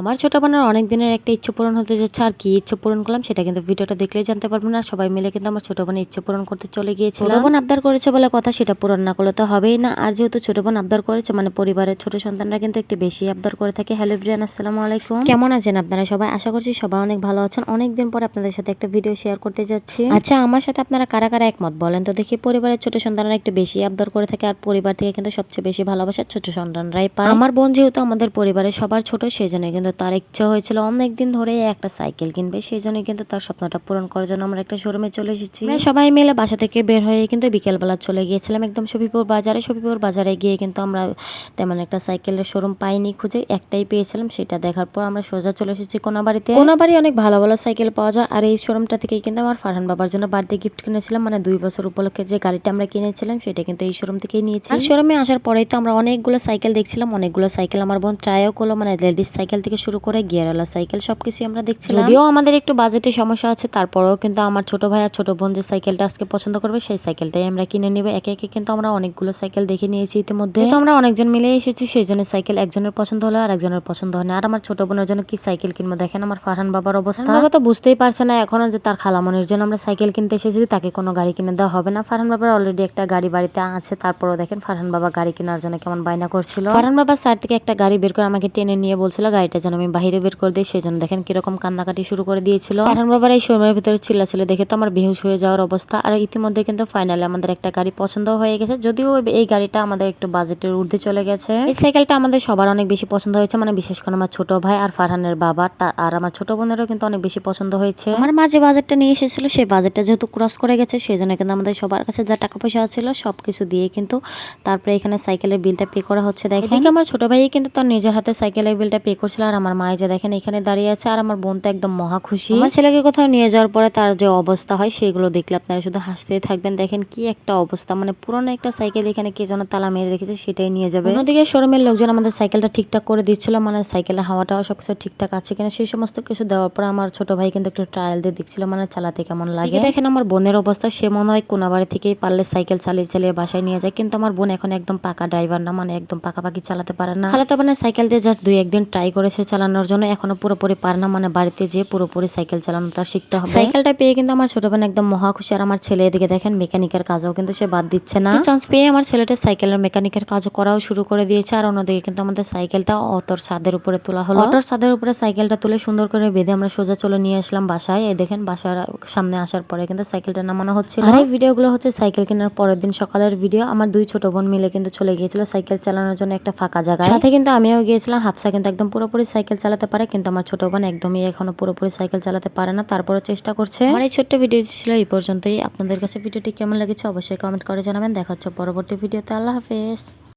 আমার ছোট বোনের অনেক দিনের একটা ইচ্ছে পূরণ হতে যাচ্ছে। আর কি ইচ্ছে পূরণ করলাম সেটা কিন্তু ভিডিওটা দেখলেই জানতে পারবেন। না সবাই মিলে কিন্তু আমার ছোট বোনের ইচ্ছে পূরণ করতে চলে গিয়েছিলাম। ছোট বোন আবদার করেছে বলে কথা, সেটা পূরণ না করলে তো হবেই না। আর যেহেতু ছোট বোন আবদার করেছে, মানে পরিবারের ছোট সন্তানরা কিন্তু একটু বেশি আবদার করে থাকে। হ্যালো এভরিওয়ান, আসসালামু আলাইকুম। কেমন আছেন আপনারা সবাই? আশা করছি সবাই অনেক ভালো আছেন। অনেকদিন পর আপনাদের সাথে একটা ভিডিও শেয়ার করতে যাচ্ছি। আচ্ছা, আমার সাথে আপনারা কারা কারা একমত বলেন তো দেখি। পরিবারের ছোট সন্তানরা একটু বেশি আবদার করে থাকে, আর পরিবার থেকে কিন্তু সবচেয়ে বেশি ভালোবাসা ছোট সন্তানরাই পায়। আমার বোন যেহেতু আমাদের পরিবারের সবার ছোট, সেই জন্য কিন্তু তার ইচ্ছা হয়েছিল অনেকদিন ধরে একটা সাইকেল কিনবে। সেই জন্য কিন্তু তার স্বপ্নটা পূরণ করার জন্য আমরা একটা শোরুমে চলে এসেছি। সবাই মিলে বাসা থেকে বের হয়ে কিন্তু বিকেলবেলা চলে গিয়েছিলাম একদম শফিপুর বাজারে। শফিপুর বাজারে গিয়ে কিন্তু আমরা তেমন একটা সাইকেলের শোরুম পাইনি, খুঁজে একটাই পেয়েছিলাম। সেটা দেখার পর আমরা সোজা চলে এসেছি কোনাবাড়িতে। কোনাবাড়ি অনেক ভালো ভালো সাইকেল পাওয়া যায়। আর এই শোরুমটা থেকেই কিন্তু আমার ফারহান বাবার জন্য বার্থডে গিফট কিনেছিলাম, মানে 2 বছর উপলক্ষে যে গাড়িটা আমরা কিনেছিলাম সেটা কিন্তু এই শোরুম থেকেই নিয়েছি। আর শোরুমে আসার পরেই তো আমরা অনেকগুলো সাইকেল দেখছিলাম, অনেকগুলো সাইকেল আমার বোন ট্রাইও করলো, মানে লেডিস সাইকেল থেকে শুরু করে গিয়ারওয়ালা সাইকেল সবকিছু আমরা দেখছিলাম। যদিও আমাদের একটু বাজেটের সমস্যা আছে, তারপরেও কিন্তু আমার ছোট ভাই আর ছোট বোন যে সাইকেলটা আজকে পছন্দ করবে সেই সাইকেলটাই আমরা কিনে নিব। একে একে কিন্তু আমরা অনেকগুলো সাইকেল দেখে নিয়েছি ইতিমধ্যে। আমরা অনেকজন মিলে এসেছি, সেই জন্য সাইকেল একজনের পছন্দ হলো আর একজনের পছন্দ হয় না। আর আমার ছোট বোনের জন্য কি সাইকেল কিনবো, দেখেন আমার ফারহান বাবার অবস্থা। বাবা তো বুঝতেই পারছে না এখনো যে তার খালামনির জন্য আমরা সাইকেল কিনতে এসেছি, তাকে কোনো গাড়ি কিনে দেওয়া হবে না। ফারহান বাবার অলরেডি একটা গাড়ি বাড়িতে আছে, তারপরও দেখেন ফারহান বাবা গাড়ি কেনার জন্য কেমন বায়না করছিল। ফারহান বাবা সাইড থেকে একটা গাড়ি বের করে আমাকে টেনে নিয়ে বলছিল গাড়িটা যেন আমি বাইরে বের করে দিই, সেই জন্য দেখেন কিরকম কান্নাকাটি শুরু করে দিয়েছিল। ফারহান বাবার এই শোরুমের ভিতরে চিল্লাচিল্লি দেখে তো আমার বেহুশ হয়ে যাওয়ার অবস্থা। আর ইতিমধ্যে কিন্তু ফাইনালি আমাদের একটা গাড়ি পছন্দ হয়ে গেছে, যদিও এই গাড়িটা আমাদের একটু বাজেটের ঊর্ধ্বে চলে গেছে। এই সাইকেলটা আমাদের সবার অনেক বেশি পছন্দ হয়েছে, মানে বিশেষ করে আমার ছোট ভাই আর ফারহানের বাবা আর আমার ছোট বোনেরও কিন্তু অনেক বেশি পছন্দ হয়েছে। আমার মাঝে বাজেটটা নিয়ে এসেছিল, সেই বাজেটটা যেহেতু ক্রস করে গেছে সেই জন্য কিন্তু আমাদের সবার কাছে যা টাকা পয়সা ছিল সবকিছু দিয়ে কিন্তু তারপরে এখানে সাইকেলের বিলটা পে করা হচ্ছে। দেখেন আমার ছোট ভাই কিন্তু তার নিজের হাতে সাইকেলের বিলটা পে করছিল, আর আমার মায়ে যে দেখেন এখানে দাঁড়িয়ে আছে। আর আমার বোন তো একদম মহা খুশি। আমার ছেলেকে কোথাও নিয়ে যাওয়ার পরে তার যে অবস্থা হয় সেগুলো দেখলে আপনারা শুধু হাসতেই থাকবেন। দেখেন কি একটা অবস্থা, মানে পুরোনো একটা সাইকেল এখানে কে যেন তালা মেরে রেখেছে, সেটাই নিয়ে যাবে। অন্যদিকে শোরুমের লোকজন আমাদের সাইকেলটা ঠিকঠাক করে দিচ্ছিল, মানে সাইকেলের হাওয়াটাও সবকিছু ঠিকঠাক আছে কিনা সেই সমস্ত কিছু দেওয়ার পর আমার ছোট ভাই কিন্তু একটু ট্রায়াল দিয়ে দেখছিল, মানে চালাতে কেমন লাগে। দেখেন আমার বোনের অবস্থা, সে মনে হয় কোনাবাড়ি থেকেই পারলে সাইকেল চালিয়ে চালিয়ে বাসায় নিয়ে যায়, কিন্তু আমার বোন এখন একদম পাকা ড্রাইভার না, মানে একদম পাকাপাকি চালাতে পারে না। খালাতো বোনের সাইকেল দিয়ে জাস্ট 2-1 দিন ট্রাই করেছে চালানোর জন্য, এখনো পুরোপুরি পারে না, মানে বাড়িতে যেয়ে পুরোপুরি সাইকেল চালানো তার শিখতে হবে। সাইকেলটা পেয়ে কিন্তু আমার ছোট বোন একদম মহা খুশি। আর আমার ছেলে এদিকে দেখেন মেকানিকের কাজও কিন্তু সে বাদ দিচ্ছে না। চান্স পেয়ে আমার ছেলেটা সাইকেলের মেকানিকের কাজও করাও শুরু করে দিয়েছে। আর অন্যদিকে কিন্তু আমাদের সাইকেলটা অটোর ছাদের উপরে তোলা হলো। অটোর ছাদের উপরে সাইকেলটা তুলে সুন্দর করে বেঁধে আমরা সোজা চলে নিয়ে আসলাম বাসায়। এই দেখেন বাসার সামনে আসার পরে কিন্তু সাইকেলটা নামানো হচ্ছিল। আর এই ভিডিওগুলো হচ্ছে সাইকেল কেনার পরের দিন সকালের ভিডিও। আমার 2 ছোট বোন মিলে কিন্তু চলে গিয়েছিল সাইকেল চালানোর জন্য একটা ফাঁকা জায়গায়, সাথে কিন্তু আমিও গিয়েছিলাম। হাফসা কিন্তু একদম পুরোপুরি সাইকেল চালাতে পারে, কিন্তু আমার ছোট বোন একদমই এখনো পুরোপুরি সাইকেল চালাতে পারে না, তারপরে চেষ্টা করছে। আমার এই ছোট্ট ভিডিও ছিল এই পর্যন্তই। আপনাদের কাছে ভিডিওটি কেমন লেগেছে অবশ্যই কমেন্ট করে জানাবেন। দেখা হচ্ছে পরবর্তী ভিডিওতে। আল্লাহ হাফেজ।